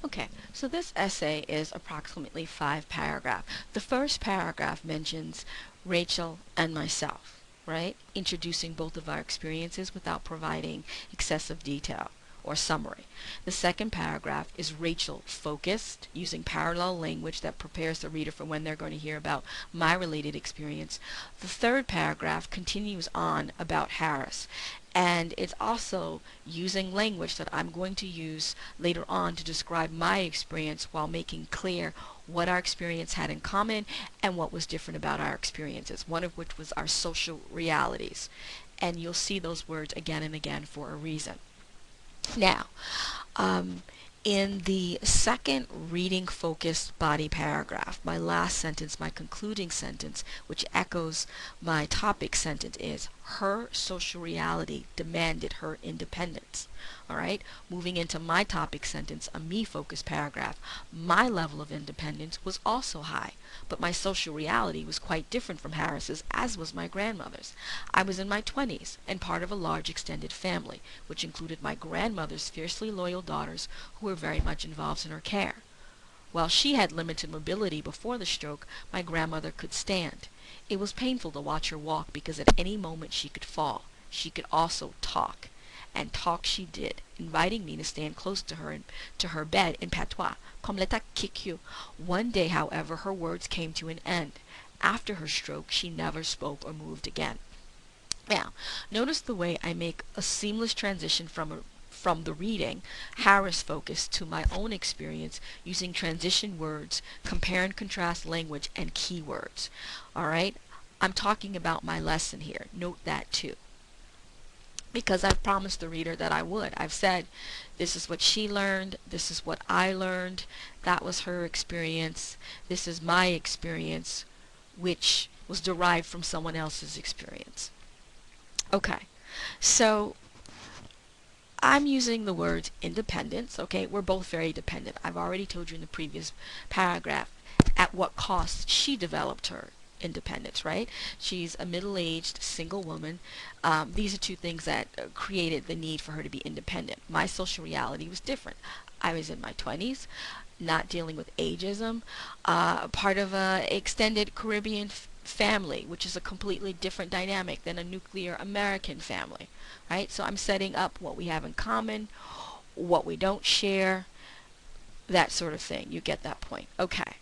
Okay, so this essay is approximately 5 paragraphs. The first paragraph mentions Rachel and myself, right? Introducing both of our experiences without providing excessive detail or summary. The second paragraph is Rachel focused, using parallel language that prepares the reader for when they're going to hear about my related experience. The third paragraph continues on about Harris, and it's also using language that I'm going to use later on to describe my experience while making clear what our experience had in common and what was different about our experiences, one of which was our social realities. And you'll see those words again and again for a reason. Now, um, in the second reading focused body paragraph, my last sentence, my concluding sentence, which echoes my topic sentence, is her social reality demanded her independence. All right, moving into my topic sentence, a me focused paragraph, my level of independence was also high, but my social reality was quite different from Harris's, as was my grandmother's. I was in my 20s and part of a large extended family, which included my grandmother's fiercely loyal daughters who were very much involved in her care. While she had limited mobility before the stroke, my grandmother could stand. It was painful to watch her walk because at any moment she could fall. She could also talk. And talk she did, inviting me to stand close to her to her bed in patois, comme l'état kiku. One day, however, her words came to an end. After her stroke, she never spoke or moved again. Now, notice the way I make a seamless transition from the reading, Harris focus, to my own experience using transition words, compare and contrast language, and keywords. All right? I'm talking about my lesson here. Note that too. Because I've promised the reader that I would. I've said, this is what she learned, this is what I learned, that was her experience, this is my experience, which was derived from someone else's experience. Okay, so I'm using the words independence. Okay, we're both very dependent. I've already told you in the previous paragraph at what cost she developed her independence, right? She's a middle-aged single woman. These are two things that created the need for her to be independent. My social reality was different. I was in my 20s, not dealing with ageism, part of a extended Caribbean family, which is a completely different dynamic than a nuclear American family, right? So I'm setting up what we have in common, what we don't share, that sort of thing. You get that point. Okay.